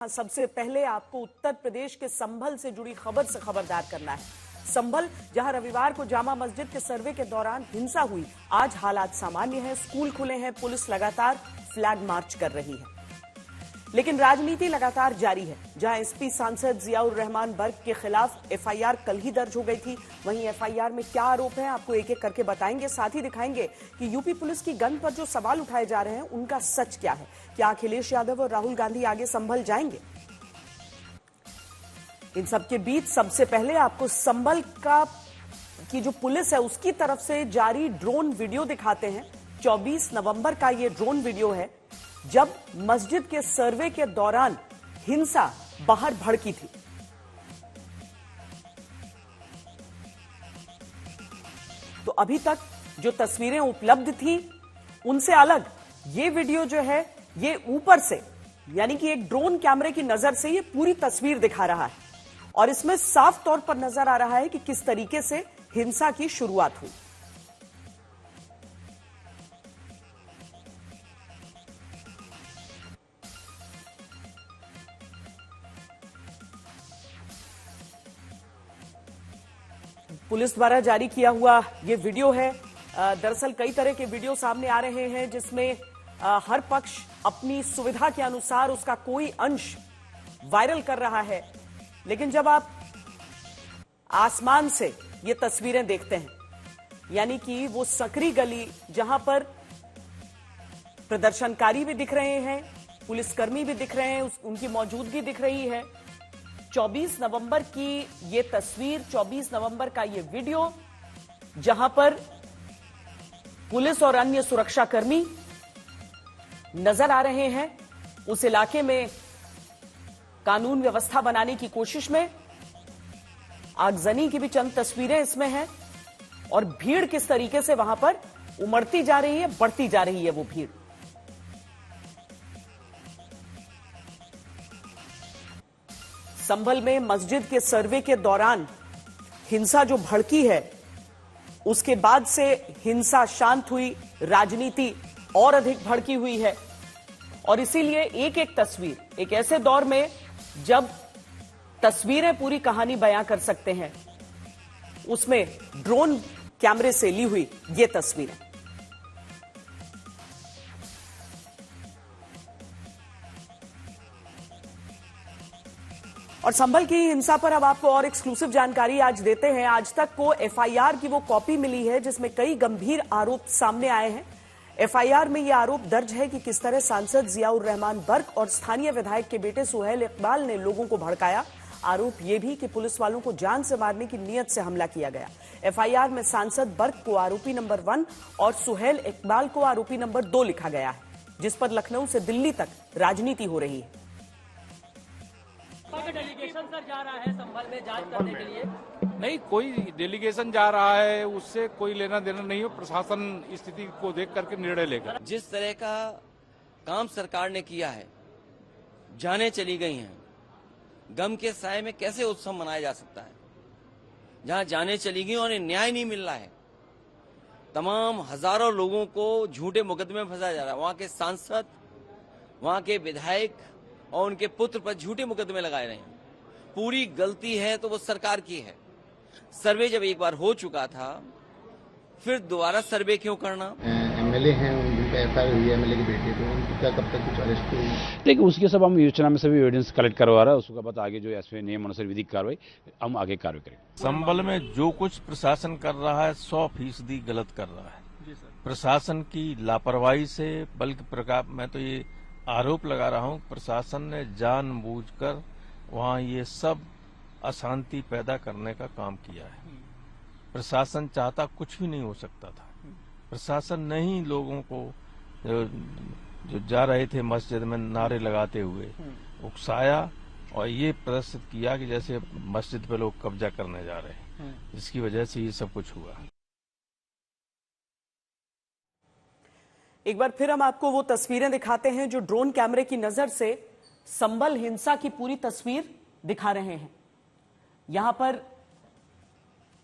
सबसे पहले आपको उत्तर प्रदेश के संभल से जुड़ी खबर से खबरदार करना है। संभल, जहां रविवार को जामा मस्जिद के सर्वे के दौरान हिंसा हुई, आज हालात सामान्य हैं, स्कूल खुले हैं, पुलिस लगातार फ्लैग मार्च कर रही है। लेकिन राजनीति लगातार जारी है। जहां एसपी सांसद जियाउर रहमान बर्क के खिलाफ एफआईआर कल ही दर्ज हो गई थी, वहीं एफआईआर में क्या आरोप है आपको एक एक करके बताएंगे। साथ ही दिखाएंगे कि यूपी पुलिस की गन पर जो सवाल उठाए जा रहे हैं उनका सच क्या है। क्या अखिलेश यादव और राहुल गांधी आगे संभल जाएंगे? इन सबके बीच सबसे पहले आपको संभल की जो पुलिस है उसकी तरफ से जारी ड्रोन वीडियो दिखाते हैं। 24 नवंबर का ये ड्रोन वीडियो है, जब मस्जिद के सर्वे के दौरान हिंसा बाहर भड़की थी। तो अभी तक जो तस्वीरें उपलब्ध थी उनसे अलग ये वीडियो जो है, ये ऊपर से यानी कि एक ड्रोन कैमरे की नजर से ये पूरी तस्वीर दिखा रहा है और इसमें साफ तौर पर नजर आ रहा है कि किस तरीके से हिंसा की शुरुआत हुई। पुलिस द्वारा जारी किया हुआ ये वीडियो है। दरअसल कई तरह के वीडियो सामने आ रहे हैं जिसमें हर पक्ष अपनी सुविधा के अनुसार उसका कोई अंश वायरल कर रहा है। लेकिन जब आप आसमान से ये तस्वीरें देखते हैं, यानी कि वो सकरी गली जहां पर प्रदर्शनकारी भी दिख रहे हैं, पुलिसकर्मी भी दिख रहे हैं, उनकी मौजूदगी दिख रही है। 24 नवंबर की ये तस्वीर, 24 नवंबर का ये वीडियो, जहां पर पुलिस और अन्य सुरक्षाकर्मी नजर आ रहे हैं उस इलाके में कानून व्यवस्था बनाने की कोशिश में। आगजनी की भी चंद तस्वीरें इसमें हैं और भीड़ किस तरीके से वहां पर उमड़ती जा रही है, बढ़ती जा रही है वो भीड़। संभल में मस्जिद के सर्वे के दौरान हिंसा जो भड़की है, उसके बाद से हिंसा शांत हुई, राजनीति और अधिक भड़की हुई है। और इसीलिए एक एक तस्वीर, एक ऐसे दौर में जब तस्वीरें पूरी कहानी बयां कर सकते हैं, उसमें ड्रोन कैमरे से ली हुई ये तस्वीरें। और संभल की हिंसा पर अब आपको और एक्सक्लूसिव जानकारी आज देते हैं। आज तक को एफआईआर की वो कॉपी मिली है जिसमें कई गंभीर आरोप सामने आए हैं। एफआईआर में यह आरोप दर्ज है कि किस तरह सांसद जियाउर रहमान बर्क और स्थानीय विधायक के बेटे सुहेल इकबाल ने लोगों को भड़काया। आरोप यह भी कि पुलिस वालों को जान से मारने की नीयत से हमला किया गया। एफआईआर में सांसद बर्क को आरोपी नंबर 1 और सुहेल इकबाल को आरोपी नंबर 2 लिखा गया है, जिस पर लखनऊ से दिल्ली तक राजनीति हो रही है। डेलीगेशन सर जा रहा है संभल में जांच करने के लिए? नहीं, कोई डेलीगेशन जा रहा है, उससे कोई लेना देना नहीं हो। प्रशासन स्थिति को देख करके निर्णय लेगा। जिस तरह का काम सरकार ने किया है, जाने चली गई हैं, गम के साए में कैसे उत्सव मनाया जा सकता है जहां जाने चली गई और न्याय नहीं मिल रहा है। तमाम हजारों लोगों को झूठे मुकदमे में फंसाया जा रहा है। वहां के सांसद, वहां के विधायक और उनके पुत्र पर झूठे मुकदमे लगाए रहे हैं। पूरी गलती है तो वो सरकार की है। सर्वे जब एक बार हो चुका था, फिर दोबारा सर्वे क्यों करना? एमएलए हैं, उनका एफआईआर हुई है एमएलए के बेटे पे, उनको क्या कब तक कुछ अरेस्ट हुई? देखिए, उसके सब हम योजना में सभी एविडेंस कलेक्ट करवा रहा है। उसके बाद आगे जो एसपी नियम अनुसार विधिक कार्रवाई हम आगे कार्रवाई करेंगे। संभल में जो कुछ प्रशासन कर रहा है 100% गलत कर रहा है। प्रशासन की लापरवाही से, बल्कि प्रकार मैं तो ये आरोप लगा रहा हूं, प्रशासन ने जानबूझकर वहां ये सब अशांति पैदा करने का काम किया है। प्रशासन चाहता कुछ भी नहीं हो सकता था। प्रशासन ने ही लोगों को जो जा रहे थे मस्जिद में नारे लगाते हुए उकसाया और ये प्रदर्शित किया कि जैसे मस्जिद पे लोग कब्जा करने जा रहे हैं, जिसकी वजह से ये सब कुछ हुआ। एक बार फिर हम आपको वो तस्वीरें दिखाते हैं जो ड्रोन कैमरे की नजर से संभल हिंसा की पूरी तस्वीर दिखा रहे हैं। यहां पर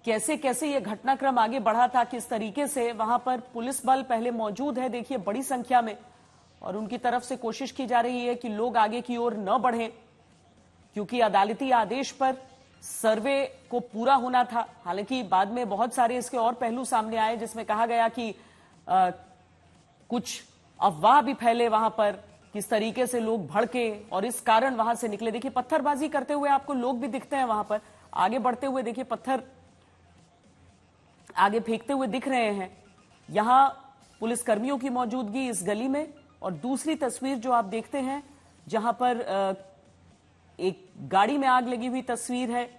कैसे कैसे ये घटनाक्रम आगे बढ़ा था, किस तरीके से वहां पर पुलिस बल पहले मौजूद है, देखिए बड़ी संख्या में, और उनकी तरफ से कोशिश की जा रही है कि लोग आगे की ओर न बढ़ें। क्योंकि अदालती आदेश पर सर्वे को पूरा होना था। हालांकि बाद में बहुत सारे इसके और पहलू सामने आए, जिसमें कहा गया कि कुछ अफवाह भी फैले वहां पर, किस तरीके से लोग भड़के और इस कारण वहां से निकले। देखिए पत्थरबाजी करते हुए आपको लोग भी दिखते हैं वहां पर, आगे बढ़ते हुए देखिए पत्थर आगे फेंकते हुए दिख रहे हैं। यहां पुलिसकर्मियों की मौजूदगी इस गली में, और दूसरी तस्वीर जो आप देखते हैं जहां पर एक गाड़ी में आग लगी हुई तस्वीर है,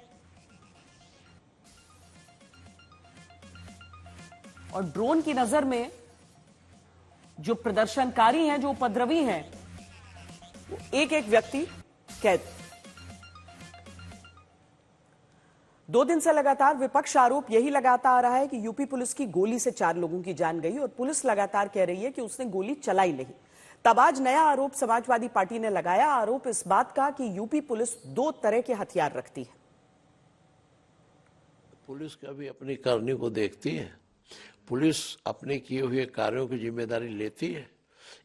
और ड्रोन की नजर में जो प्रदर्शनकारी हैं, जो उपद्रवी हैं, एक एक व्यक्ति कैद। 2 दिन से लगातार विपक्ष आरोप यही लगाता आ रहा है कि यूपी पुलिस की गोली से 4 लोगों की जान गई, और पुलिस लगातार कह रही है कि उसने गोली चलाई नहीं। तब आज नया आरोप समाजवादी पार्टी ने लगाया, आरोप इस बात का कि यूपी पुलिस 2 तरह के हथियार रखती है। पुलिस कभी अपनी करनी को देखती है, पुलिस अपने किए हुए कार्यों की जिम्मेदारी लेती है।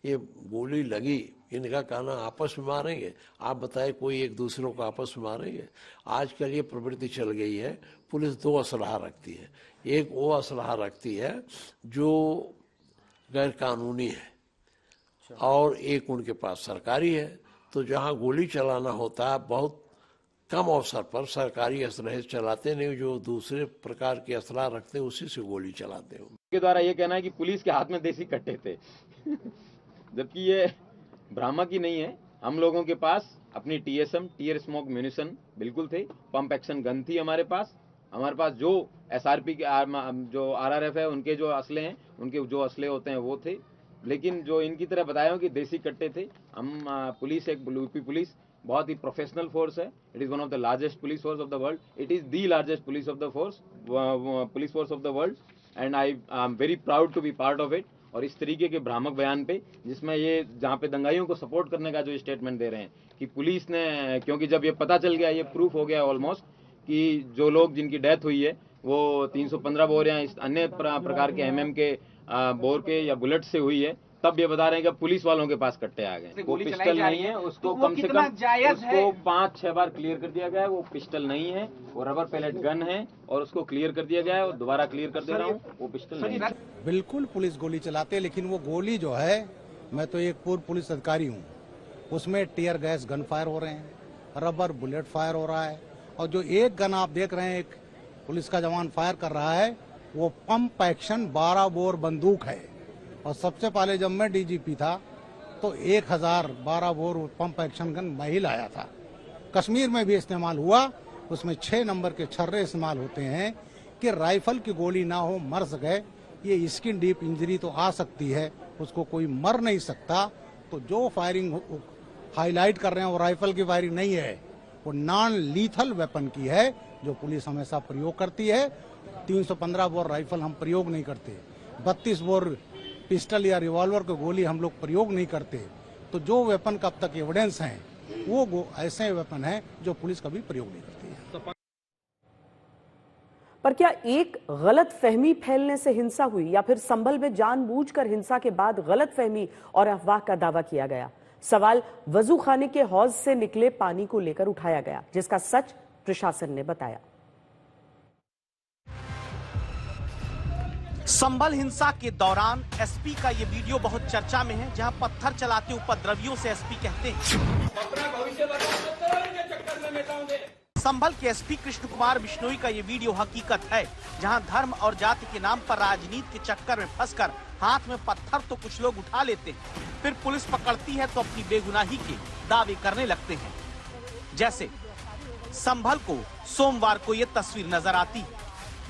ये गोली लगी, इनका कहना आपस में मारेंगे, आप बताएं कोई एक दूसरों को आपस में मारेंगे? आजकल ये प्रवृत्ति चल गई है, पुलिस 2 असलहा रखती है। एक वो असलहा रखती है जो गैर कानूनी है, और एक उनके पास सरकारी है। तो जहां गोली चलाना होता है, बहुत कम अवसर पर सरकारी असलहे चलाते नहीं, जो दूसरे प्रकार के असलहा रखते हैं उसी से गोली चलाते हैं। के द्वारा ये कहना है कि पुलिस के हाथ में देसी कट्टे थे जबकि ये भ्रामक ही नहीं है। हम लोगों के पास अपनी टीएसएम, टीयर स्मोक म्यूनिशन बिल्कुल थे, पंप एक्शन गन थी हमारे पास जो एसआरपी के जो आरआरएफ है उनके जो असले हैं, उनके जो असले होते हैं वो थे। लेकिन जो इनकी तरह बताया कि देसी कट्टे थे, हम पुलिस, एक यूपी पुलिस बहुत ही प्रोफेशनल फोर्स है। It is one of the largest police force of the world, it is the largest police force of the world, and I am very proud to be part of it. और इस तरीके के भ्रामक बयान पे, जिसमें ये जहाँ पे दंगाइयों को सपोर्ट करने का जो स्टेटमेंट दे रहे हैं कि पुलिस ने, क्योंकि जब ये पता चल गया, ये प्रूफ हो गया ऑलमोस्ट कि जो लोग जिनकी डेथ हुई है वो 315 बोर या इस अन्य प्रकार के एमएम के बोर के या बुलेट से हुई है, तब ये बता रहे हैं कि पुलिस वालों के पास कट्टे आ गए। वो पिस्टल नहीं है, उसको कम से कम उसको 5-6 बार क्लियर कर दिया गया है। वो पिस्टल नहीं है, वो रबर पैलेट गन है, और उसको क्लियर कर दिया गया है, और दोबारा क्लियर कर दे रहा हूँ, वो पिस्टल नहीं है। बिल्कुल पुलिस गोली चलाते, लेकिन वो गोली जो है, मैं तो एक पूर्व पुलिस अधिकारी हूँ, उसमें टीयर गैस गन फायर हो रहे हैं, रबर बुलेट फायर हो रहा है, और जो एक गन आप देख रहे हैं एक पुलिस का जवान फायर कर रहा है, वो पंप एक्शन 12 बोर बंदूक है। और सबसे पहले जब मैं डीजीपी था तो 1012 बोर पंप एक्शन गन मैं ही लाया था। कश्मीर में भी इस्तेमाल हुआ, उसमें 6 नंबर के छर्रे इस्तेमाल होते हैं कि राइफल की गोली ना हो, मर सके। ये स्किन डीप इंजरी तो आ सकती है, उसको कोई मर नहीं सकता। तो जो फायरिंग हाईलाइट कर रहे हैं वो राइफल की फायरिंग नहीं है, वो नॉन लीथल वेपन की है, जो पुलिस हमेशा प्रयोग करती है। 315 बोर राइफल हम प्रयोग नहीं करते, 32 बोर पिस्टल या रिवॉल्वर की गोली हम लोग प्रयोग नहीं करते। तो जो वेपन का अब तक एविडेंस हैं, वो ऐसे वेपन हैं जो पुलिस कभी प्रयोग नहीं करती है। पर क्या एक गलत फहमी फैलने से हिंसा हुई, या फिर संभल में जानबूझकर हिंसा के बाद गलत फहमी और अफवाह का दावा किया गया? सवाल वजू खाने के हौज से निकले पानी को लेकर उठाया गया, जिसका सच प्रशासन ने बताया। संभल हिंसा के दौरान एसपी का ये वीडियो बहुत चर्चा में है, जहां पत्थर चलाते उपद्रवियों से एसपी कहते हैं, संभल के एसपी कृष्ण कुमार बिश्नोई का ये वीडियो हकीकत है, जहां धर्म और जाति के नाम पर राजनीति के चक्कर में फंसकर हाथ में पत्थर तो कुछ लोग उठा लेते हैं, फिर पुलिस पकड़ती है तो अपनी बेगुनाही के दावे करने लगते हैं। जैसे संभल को सोमवार को ये तस्वीर नजर आती है।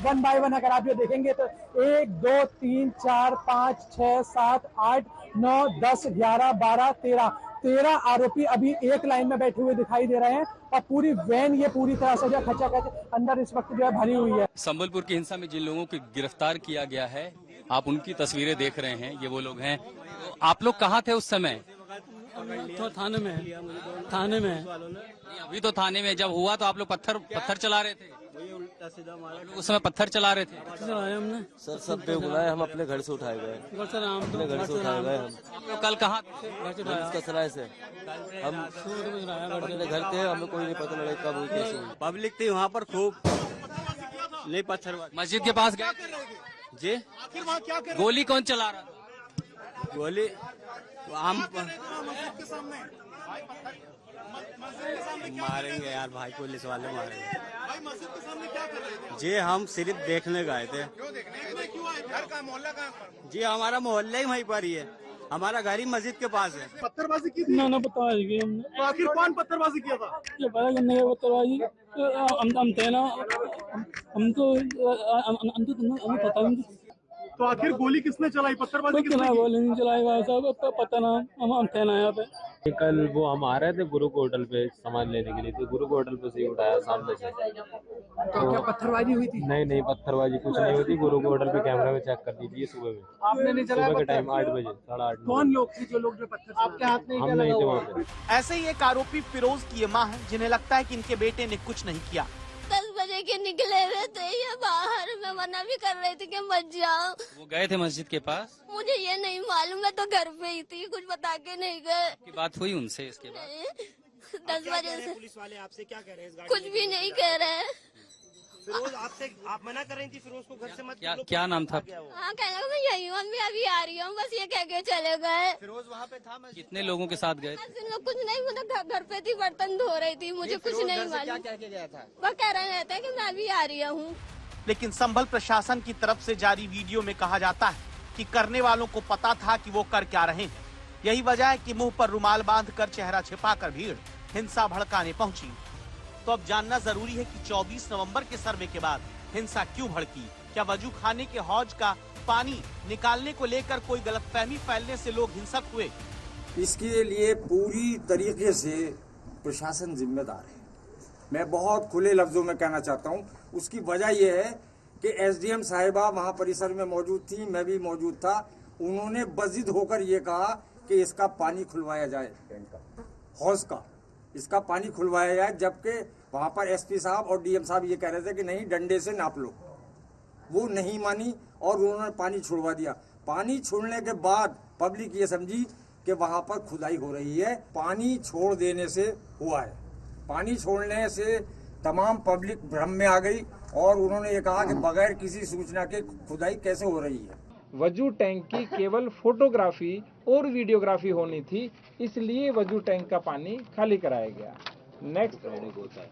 1 बाय 1 अगर आप ये देखेंगे तो 1 2 3 4 5 6 7 8 9 10 11 12 13 आरोपी अभी एक लाइन में बैठे हुए दिखाई दे रहे हैं, और पूरी वैन ये पूरी तरह से जो खचाखच अंदर इस वक्त जो है भरी हुई है। संबलपुर की हिंसा में जिन लोगों को गिरफ्तार किया गया है, आप उनकी तस्वीरें देख रहे हैं, ये वो लोग हैं। तो आप लोग कहाँ थे उस समय? तो थाने में अभी तो थाने में, जब हुआ तो आप लोग पत्थर चला रहे थे। उल्टा सीधा मारा। उस समय पत्थर चला रहे थे? चलाया हमने सर, सब बेगुनाह हम अपने घर से उठाए गए, सर हम अपने घर से उठाए गए। हम आप लोग कल कहाँ थे? इसका सराय से हम अपने घर थे, हमें कोई नहीं पता लगा कब हुई कैसे हुई। पब्लिक थी वहाँ पर खूब, नहीं पत्थर। मस्जिद के पास गए जी, गोली कौन चला रहा था? गोली हम मारेंगे यार भाई, पुलिस वाले मारेंगे जी। हम सिर्फ देखने गए थे जी, हमारा मोहल्ला ही वहीं पर ही है, हमारा घर ही मस्जिद के पास है। पत्थरबाजी की थी? ना पत्थरबाजी की हमने। तो आखिर कौन पत्थरबाजी किया था? ये पता करने का पत्थरबाजी हम थे ना, हम तो पता नहीं। तो आखिर गोली किसने चलाई? पत्थरबाजी किसने की? गोली नहीं चलाई भाई साहब, पता ना, हम थे ना यहाँ पे। कल वो हम आ रहे थे गुरु को होटल पे सामान लेने के लिए, तो गुरु को होटल पे से उठाया सामने से। तो क्या पत्थरबाजी हुई थी? नहीं, पत्थरबाजी कुछ नहीं हुई थी। गुरु को होटल पे कैमरा में चेक कर दीजिए सुबह में। आपने नहीं चलाया? सुबह के टाइम 8 बजे, 8:30। कौन लोग थे जो लोग जो पत्थर आपके हाथ में? हम नहीं थे वहाँ पे। ऐसे ही एक आरोपी फिरोज की ये मां है, जिन्हें लगता है कि इनके बेटे ने कुछ नहीं किया। 10 बजे के निकले हुए थे ये बाहर, मैं मना भी कर रही थी कि मत जाओ। वो गए थे मस्जिद के पास? मुझे ये नहीं मालूम, मैं तो घर पे ही थी, कुछ बता के नहीं गए। की बात हुई उनसे इसके बाद? 10 बजे से पुलिस वाले आपसे क्या कह रहे हैं? कुछ भी नहीं कह रहे। फिरोज आपसे, आप मना कर रही थी फिरोज को घर से मत। क्या नाम था? हाँ, कहने को मैं यही हूँ, मैं अभी आ रही हूँ, बस ये कह के चले गए। फिरोज वहाँ पे था? कितने लोगों के साथ गए? लोग कुछ नहीं, मतलब घर पे थी, बर्तन धो रही थी, मुझे कुछ नहीं मालूम। क्या कह के गया था? वो कह रहे थे कि मैं अभी आ रही हूँ। लेकिन संभल प्रशासन की तरफ से जारी वीडियो में कहा जाता है कि करने वालों को पता था कि वो कर क्या रहे हैं। यही वजह है कि मुंह पर रुमाल बांधकर, चेहरा छिपाकर भीड़ हिंसा भड़काने पहुंची। तो अब जानना जरूरी है कि 24 नवंबर के सर्वे के बाद हिंसा क्यों भड़की। क्या वजू खाने के हौज का पानी निकालने को लेकर कोई गलतफहमी फैलने से लोग हिंसक हुए? इसके लिए पूरी तरीके से प्रशासन जिम्मेदार है। मैं बहुत खुले लफ्जों में कहना चाहता हूं। उसकी वजह यह है कि एसडीएम साहिबा वहां परिसर में मौजूद थी, मैं भी मौजूद था। उन्होंने बजिद होकर ये कहा कि इसका पानी खुलवाया जाए, हौज का इसका पानी खुलवाया जाए, जबकि वहां पर एसपी साहब और डीएम साहब ये कह रहे थे कि नहीं, डंडे से नाप लो। वो नहीं मानी और उन्होंने पानी छुड़वा दिया। पानी छोड़ने के बाद पब्लिक ये समझी कि वहां पर खुदाई हो रही है। पानी छोड़ देने से हुआ है। पानी छोड़ने से तमाम पब्लिक भ्रम में आ गई और उन्होंने ये कहा कि बगैर किसी सूचना के खुदाई कैसे हो रही है। वजू टैंक की केवल फोटोग्राफी और वीडियोग्राफी होनी थी, इसलिए वजू टैंक का पानी खाली कराया गया। नेक्स्ट होता है।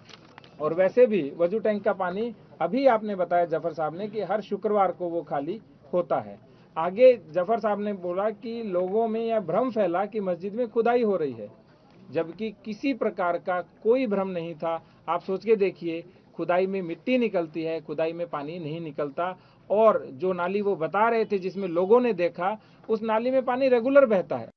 और वैसे भी वजू टैंक का पानी अभी आपने बताया जफर साहब ने कि हर शुक्रवार को वो खाली होता है। आगे जफर साहब ने बोला कि लोगों में यह भ्रम फैला कि मस्जिद में खुदाई हो रही है, जबकि किसी प्रकार का कोई भ्रम नहीं था। आप सोच के देखिए, खुदाई में मिट्टी निकलती है, खुदाई में पानी नहीं निकलता। और जो नाली वो बता रहे थे जिसमें लोगों ने देखा, उस नाली में पानी रेगुलर बहता है।